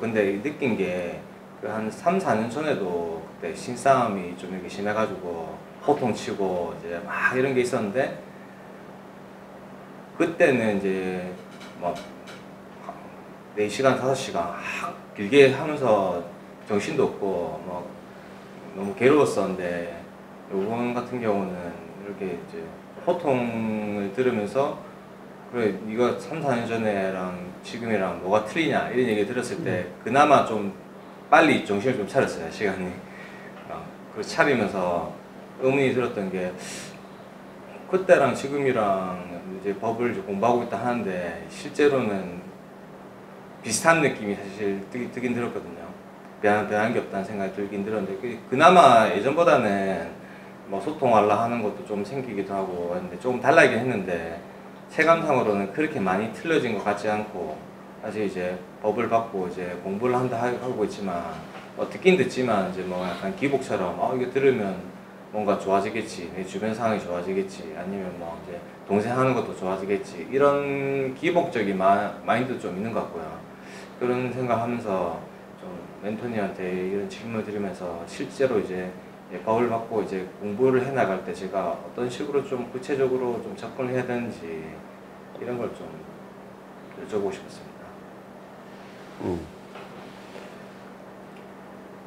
근데 느낀 게 한 3, 4년 전에도 그때 신싸움이 좀 이렇게 심해가지고 호통치고 이제 막 이런 게 있었는데 그때는 이제 막 4시간, 5시간 길게 하면서 정신도 없고 막 너무 괴로웠었는데 요번 같은 경우는 이렇게 이제 호통을 들으면서 그래 이거 3, 4년 전에랑 지금이랑 뭐가 틀리냐 이런 얘기 들었을 때 그나마 좀 빨리 정신을 좀 차렸어요. 시간이 그 차리면서 의문이 들었던 게 그때랑 지금이랑 이제 법을 공부하고 있다 하는데 실제로는 비슷한 느낌이 사실 들긴 들었거든요. 변한 게 없다는 생각이 들긴 들었는데 그나마 예전보다는 뭐 소통하려 하는 것도 좀 생기기도 하고 했는데 조금 달라지긴 했는데 체감상으로는 그렇게 많이 틀려진 것 같지 않고 사실 이제 법을 받고 이제 공부를 하고 있지만 듣긴 듣지만 이제 뭐 약간 기복처럼 이거 들으면 뭔가 좋아지겠지, 내 주변 상황이 좋아지겠지, 아니면 뭐 이제 동생 하는 것도 좋아지겠지 이런 기복적인 마인드도 좀 있는 것 같고요. 그런 생각하면서 좀 멘토님한테 이런 질문을 드리면서 실제로 이제 법을 받고 이제 공부를 해 나갈 때 제가 어떤 식으로 좀 구체적으로 좀 접근을 해야 되는지 이런 걸 좀 여쭤보고 싶었습니다.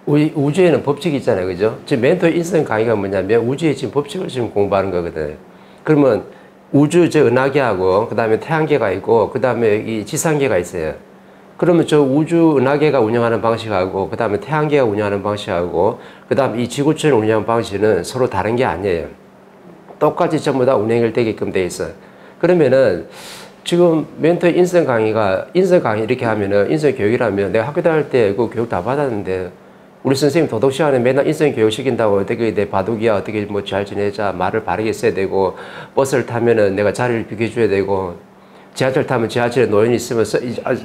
우주에는 법칙이 있잖아요, 그죠? 지금 멘토 인성 강의가 뭐냐면 우주에 지금 법칙을 지금 공부하는 거거든. 그러면 우주 저 은하계하고 그 다음에 태양계가 있고 그 다음에 이 지상계가 있어요. 그러면 저 우주 은하계가 운영하는 방식하고 그 다음에 태양계가 운영하는 방식하고 그 다음에 이 지구촌을 운영하는 방식은 서로 다른 게 아니에요. 똑같이 전부 다 운행을 되게끔 돼 있어요. 그러면은 지금 멘토 인성 강의 이렇게 하면은 인성 교육이라면 내가 학교 다닐 때 그 교육 다 받았는데 우리 선생님 도덕 시간에 맨날 인성 교육 시킨다고 어떻게 내 바둑이야 어떻게 뭐 잘 지내자 말을 바르게 써야 되고 버스를 타면은 내가 자리를 비켜줘야 되고 지하철 타면 지하철에 노인이 있으면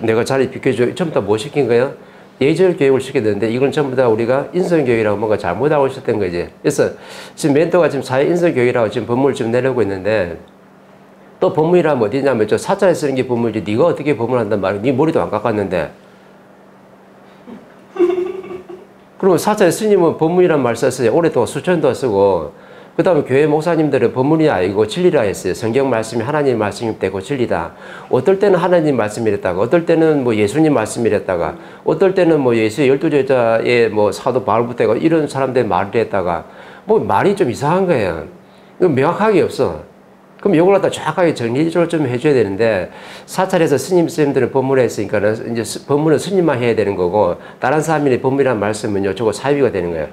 내가 자리 비켜줘 전부 다 뭐 시킨 거예요? 예절 교육을 시켰는데 이건 전부 다 우리가 인성 교육이라고 뭔가 잘못하고 있었던 거지. 그래서 지금 멘토가 지금 사회 인성 교육이라고 지금 법문을 지금 내려고 있는데 또 법문이라면 어디냐면 저 사자에 쓰는 게 법문이지 네가 어떻게 법문한단 말이야. 네 머리도 안 깎았는데. 그리고 사자에 스님은 법문이란 말 썼어요. 오랫동안 수천도 쓰고 그 다음에 교회 목사님들은 법문이 아니고 진리라 했어요. 성경 말씀이 하나님 말씀이 되고 진리다. 어떨 때는 하나님 말씀이랬다가 어떨 때는 뭐 예수님 말씀이랬다가 어떨 때는 뭐 예수의 12제자의 뭐 사도 바울부터 이런 사람들 말을 했다가 뭐 말이 좀 이상한 거예요. 명확하게 없어. 그럼 이걸 갖다 정확하게 정리를 좀 해줘야 되는데 사찰에서 스님들은 법문을 했으니까는 이제 법문은 스님만 해야 되는 거고 다른 사람이 법문이라는 말씀은요 저거 사유가 되는 거예요.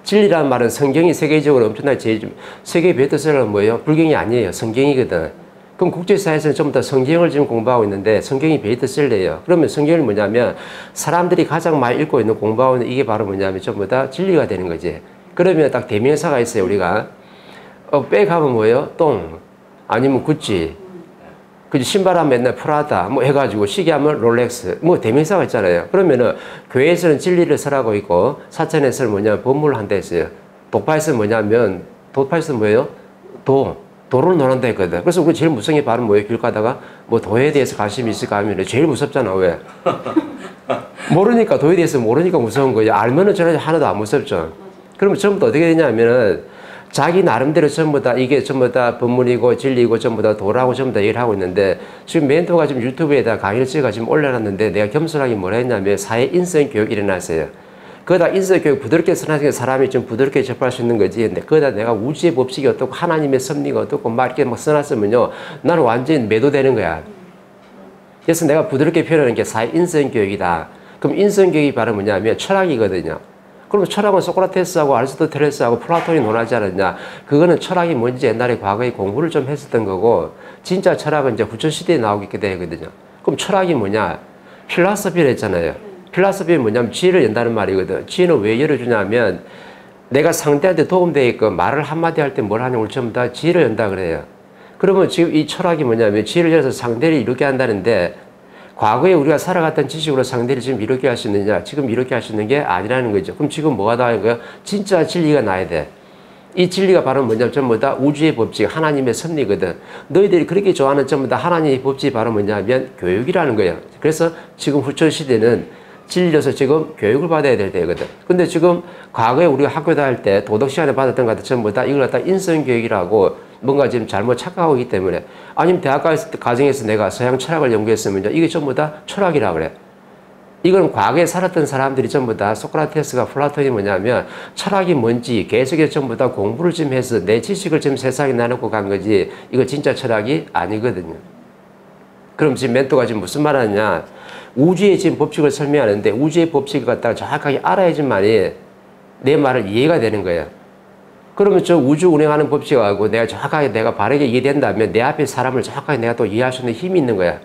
진리라는 말은 성경이 세계적으로 엄청나게 세계 베스트셀러는 뭐예요? 불경이 아니에요. 성경이거든. 그럼 국제사회에서는 전부 다 성경을 지금 공부하고 있는데 성경이 베스트셀러예요. 그러면 성경이 뭐냐면 사람들이 가장 많이 읽고 있는 공부하고 있는 이게 바로 뭐냐면 전부 다 진리가 되는 거지. 그러면 딱 대명사가 있어요. 우리가 백하면 뭐예요? 똥 아니면 구찌 그 신발하면 맨날 프라다 뭐 해가지고 시계하면 롤렉스 뭐 대명사가 있잖아요. 그러면은 교회에서는 진리를 설하고 있고 사천에서는 뭐냐면 법문을 한다 했어요. 독파에서는 뭐냐면 독파에서는 뭐예요? 도를 논한다 했거든. 그래서 그 제일 무서운 게 바로 뭐예요? 길 가다가 뭐 도에 대해서 관심이 있을까 하면 제일 무섭잖아. 왜? 모르니까 도에 대해서 모르니까 무서운 거예요. 알면은 저는 하나도 안 무섭죠. 그러면 전부 어떻게 되냐면은 자기 나름대로 전부 다 이게 전부 다 법문이고 진리고 전부 다 도라고 전부 다 얘기를 하고 있는데 지금 멘토가 지금 유튜브에다 강의를 제가 지금 올려놨는데 내가 겸손하게 뭐라 했냐면 사회 인성 교육이 일어났어요. 거기다 인성 교육 부드럽게 선하는 사람이 좀 부드럽게 접할 수 있는 거지. 근데 거기다 내가 우주의 법칙이 어떻고 하나님의 섭리가 어떻고 막 이렇게 막 써놨으면요 나는 완전히 매도되는 거야. 그래서 내가 부드럽게 표현하는 게 사회 인성 교육이다. 그럼 인성 교육이 바로 뭐냐면 철학이거든요. 그럼 철학은 소크라테스하고 아리스토텔레스하고 플라톤이 논하지 않았냐. 그거는 철학이 뭔지 옛날에 과거에 공부를 좀 했었던 거고 진짜 철학은 이제 후천시대에 나오게 되거든요. 그럼 철학이 뭐냐. 필라소피를 했잖아요. 필라소피는 뭐냐면 지혜를 연다는 말이거든. 지혜는 왜 열어주냐면 내가 상대한테 도움되게끔 말을 한마디 할 때 뭘 하냐면 전부 다 지혜를 연다 그래요. 그러면 지금 이 철학이 뭐냐면 지혜를 열어서 상대를 이루게 한다는데 과거에 우리가 살아갔던 지식으로 상대를 지금 이렇게 할 수 있느냐? 지금 이렇게 할 수 있는 게 아니라는 거죠. 그럼 지금 뭐가 나와야 거예요? 진짜 진리가 나야 돼. 이 진리가 바로 뭐냐면 전부 다 우주의 법칙, 하나님의 섭리거든. 너희들이 그렇게 좋아하는 전부 다 하나님의 법칙이 바로 뭐냐면 교육이라는 거예요. 그래서 지금 후초 시대는 진리로서 지금 교육을 받아야 될 때거든. 근데 지금 과거에 우리가 학교 다닐 때 도덕 시간에 받았던 것 같은 전부 다 이걸 갖다 인성교육이라고 뭔가 지금 잘못 착각하고 있기 때문에, 아니면 대학 과정에서 내가 서양 철학을 연구했으면 이게 전부 다 철학이라고 그래. 이건 과거에 살았던 사람들이 전부 다 소크라테스가 플라톤이 뭐냐면 철학이 뭔지 계속해서 전부 다 공부를 좀 해서 내 지식을 좀 세상에 나누고 간 거지, 이거 진짜 철학이 아니거든요. 그럼 지금 멘토가 지금 무슨 말 하느냐, 우주의 지금 법칙을 설명하는데 우주의 법칙을 갖다가 정확하게 알아야지만이 내 말을 이해가 되는 거예요. 그러면 저 우주 운행하는 법칙하고 내가 정확하게 내가 바르게 이해된다면 내 앞에 사람을 정확하게 내가 또 이해할 수 있는 힘이 있는 거야.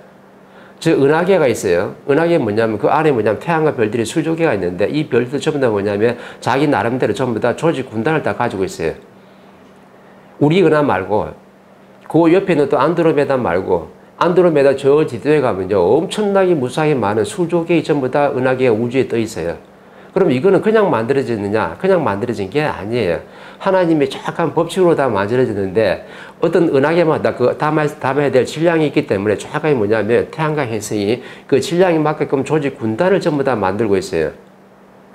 저 은하계가 있어요. 은하계 뭐냐면 그 안에 뭐냐면 태양과 별들이 수조계가 있는데 이 별들 전부 다 뭐냐면 자기 나름대로 전부 다 조직 군단을 다 가지고 있어요. 우리 은하 말고 그 옆에는 또 안드로메다 말고, 안드로메다 저 지도에 가면요 엄청나게 무수하게 많은 수조계의 전부 다 은하계가 우주에 떠 있어요. 그럼 이거는 그냥 만들어졌느냐? 그냥 만들어진 게 아니에요. 하나님의 정확한 법칙으로 다 만들어졌는데 어떤 은하계마다 그 담아야 될 질량이 있기 때문에 정확하게 뭐냐면 태양과 행성이 그 질량에 맞게끔 조직 군단을 전부 다 만들고 있어요.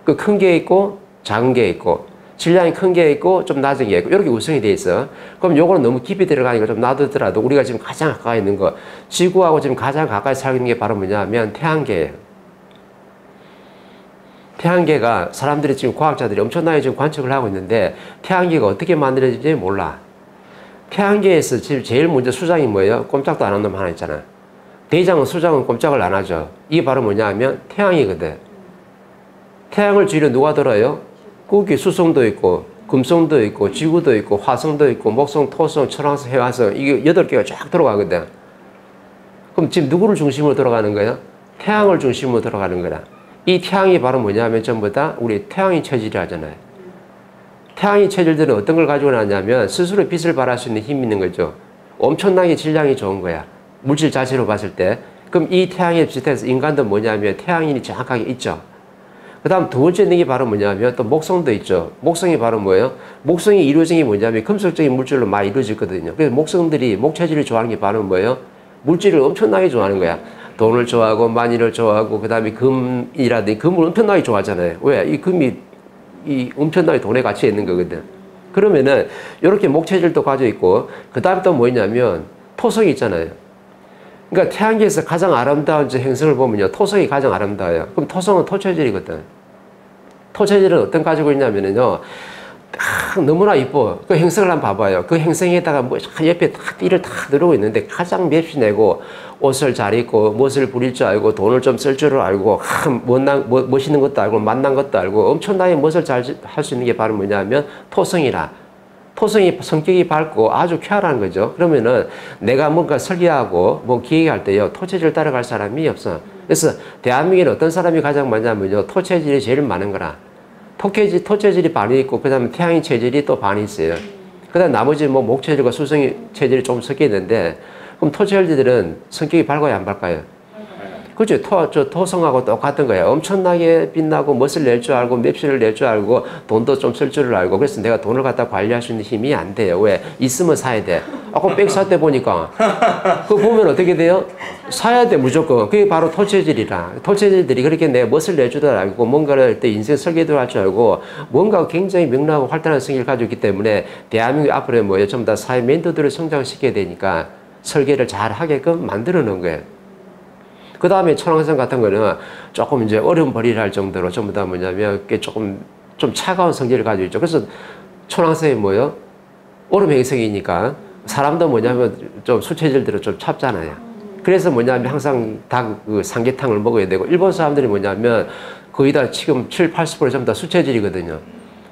그 큰 게 있고 작은 게 있고 질량이 큰 게 있고 좀 낮은 게 있고 이렇게 구성이 돼 있어. 그럼 요거는 너무 깊이 들어가니까 좀 놔두더라도 우리가 지금 가장 가까이 있는 거, 지구하고 지금 가장 가까이 살고 있는 게 바로 뭐냐면 태양계예요. 태양계가 사람들이 지금 과학자들이 엄청나게 지금 관측을 하고 있는데 태양계가 어떻게 만들어진지 몰라. 태양계에서 지금 제일 먼저 수장이 뭐예요? 꼼짝도 안 하는 놈 하나 있잖아. 대장은 수장은 꼼짝을 안 하죠. 이게 바로 뭐냐 하면 태양이거든. 태양을 주위로 누가 돌아요? 거기 수성도 있고 금성도 있고 지구도 있고 화성도 있고 목성, 토성, 천왕성, 해화성, 이게 8개가 쫙 돌아가거든. 그럼 지금 누구를 중심으로 돌아가는 거예요? 태양을 중심으로 돌아가는 거라. 이 태양이 바로 뭐냐면 전부 다 우리 태양의 체질이 하잖아요. 태양의 체질들은 어떤 걸 가지고 나냐면 스스로 빛을 발할 수 있는 힘이 있는 거죠. 엄청나게 질량이 좋은 거야. 물질 자체로 봤을 때. 그럼 이 태양에 비슷해서 인간도 뭐냐면 태양인이 정확하게 있죠. 그 다음 두 번째 있는 게 바로 뭐냐면 또 목성도 있죠. 목성이 바로 뭐예요? 목성이 이루어진 게 뭐냐면 금속적인 물질로 많이 이루어졌거든요. 그래서 목성들이, 목체질을 좋아하는 게 바로 뭐예요? 물질을 엄청나게 좋아하는 거야. 돈을 좋아하고 만일을 좋아하고 그 다음에 금이라든지 금을 엄청나게 좋아하잖아요. 왜? 이 금이 이 엄청나게 돈의 가치에 있는 거거든. 그러면은 이렇게 목체질도 가지고 있고 그 다음에 또 뭐냐면 토성이 있잖아요. 그러니까 태양계에서 가장 아름다운 행성을 보면요 토성이 가장 아름다워요. 그럼 토성은 토체질이거든. 토체질은 어떤 가지고 있냐면요 너무나 이뻐. 그 행성을 한번 봐봐요. 그 행성에다가 뭐 옆에 다 띠를 다 누르고 있는데 가장 맵시내고 옷을 잘 입고 멋을 부릴 줄 알고 돈을 좀 쓸 줄 알고 멋있는 것도 알고 만난 것도 알고 엄청나게 멋을 잘 할 수 있는 게 바로 뭐냐면 토성이라. 토성이 성격이 밝고 아주 쾌활한 거죠. 그러면은 내가 뭔가 설계하고 뭐 기획할 때요 토체질 따라갈 사람이 없어. 그래서 대한민국에는 어떤 사람이 가장 많냐면요 토체질이 제일 많은 거라. 토체질이 반이 있고 그 다음에 태양의 체질이 또 반이 있어요. 그 다음 나머지 뭐 목체질과 수성의 체질이 좀 섞여 있는데 그럼 토체질들은 성격이 밝아요 안 밝아요? 그죠? 토성하고 똑같은 거예요. 엄청나게 빛나고 멋을 낼 줄 알고 맵시를 낼 줄 알고 돈도 좀 쓸 줄을 알고 그래서 내가 돈을 갖다 관리할 수 있는 힘이 안 돼요. 왜? 있으면 사야 돼. 아까 백 살 때 보니까 그거 보면 어떻게 돼요? 사야 돼 무조건. 그게 바로 토체질이라. 토체질들이 그렇게 내가 멋을 낼 줄도 알고 뭔가를 할 때 인생 설계도 할 줄 알고 뭔가 굉장히 명랑하고 활달한 성격을 가지고 있기 때문에 대한민국 앞으로 뭐예요? 전부 다 사회 멘토들을 성장시켜야 되니까 설계를 잘 하게끔 만들어 놓은 거예요. 그 다음에 천왕성 같은 거는 조금 이제 얼음벌이를 할 정도로 전부 다 뭐냐면 조금 좀 차가운 성질을 가지고 있죠. 그래서 천왕성이 뭐예요? 얼음 행성이니까 사람도 뭐냐면 좀 수체질들은 좀 찹잖아요. 그래서 뭐냐면 항상 그 삼계탕을 먹어야 되고 일본 사람들이 뭐냐면 거의 다 지금 70~80% 전부 다 수체질이거든요.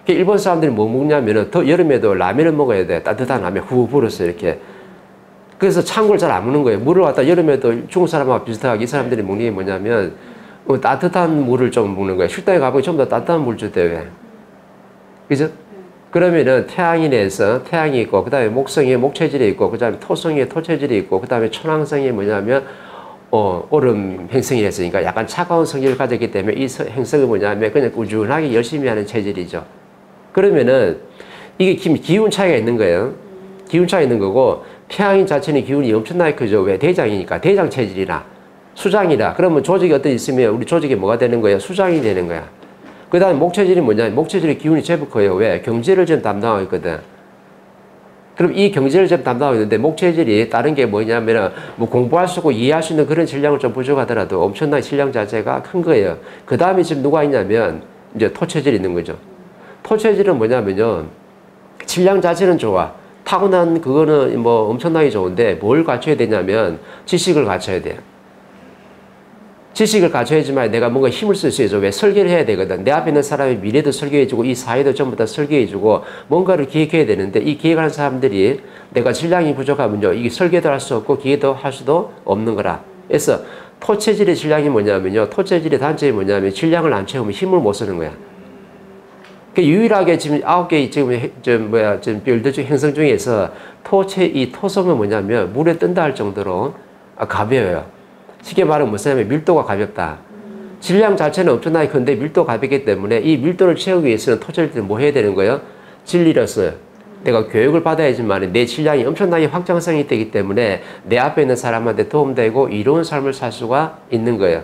일본 사람들이 뭐 먹냐면은 더 여름에도 라면을 먹어야 돼. 따뜻한 라면 후후 불어서 이렇게. 그래서 찬 걸 잘 안 먹는 거예요. 물을 갖다 여름에도 중국 사람하고 비슷하게 이 사람들이 먹는 게 뭐냐면 따뜻한 물을 좀 먹는 거예요. 식당에 가보면 전부 다 따뜻한 물 주대요. 그죠? 그러면은 태양인에서 태양이 있고 그 다음에 목성에 목체질이 있고 그 다음에 토성에 토체질이 있고 그 다음에 천왕성이 뭐냐면 얼음 행성이 있으니까 약간 차가운 성질을 가졌기 때문에 이 행성이 뭐냐면 그냥 꾸준하게 열심히 하는 체질이죠. 그러면은 이게 기운 차이가 있는 거예요. 기운 차이가 있는 거고 태양인 자체는 기운이 엄청나게 크죠. 왜? 대장이니까. 대장 체질이라. 수장이라. 그러면 조직이 어떤 있으면 우리 조직이 뭐가 되는 거야? 수장이 되는 거야. 그 다음에 목체질이 뭐냐? 목체질의 기운이 제법 커요. 왜? 경제를 좀 담당하고 있거든. 그럼 이 경제를 좀 담당하고 있는데 목체질이 다른 게 뭐냐면 뭐 공부할 수 있고 이해할 수 있는 그런 질량을 좀 부족하더라도 엄청난 질량 자체가 큰 거예요. 그 다음에 지금 누가 있냐면 이제 토체질이 있는 거죠. 토체질은 뭐냐면요. 질량 자체는 좋아. 타고난 그거는 뭐 엄청나게 좋은데 뭘 갖춰야 되냐면 지식을 갖춰야 돼요. 지식을 갖춰야지만 내가 뭔가 힘을 쓸 수 있어. 왜? 설계를 해야 되거든. 내 앞에 있는 사람의 미래도 설계해주고 이 사회도 전부 다 설계해주고 뭔가를 기획해야 되는데 이 기획하는 사람들이 내가 질량이 부족하면요. 이게 설계도 할 수 없고 기획도 할 수도 없는 거라. 그래서 토체질의 질량이 뭐냐면요. 토체질의 단점이 뭐냐면 질량을 안 채우면 힘을 못 쓰는 거야. 그 유일하게 지금 9개의 지금 별들 중 행성 중에서 이 토성은 뭐냐면 물에 뜬다 할 정도로 가벼워요. 쉽게 말하면 뭐냐면 밀도가 가볍다. 질량 자체는 엄청나게 큰데 밀도가 가볍기 때문에 이 밀도를 채우기 위해서는 토체질은 뭐 해야 되는 거예요? 진리로서 내가 교육을 받아야지만 내 질량이 엄청나게 확장성이 되기 때문에 내 앞에 있는 사람한테 도움되고 이로운 삶을 살 수가 있는 거예요.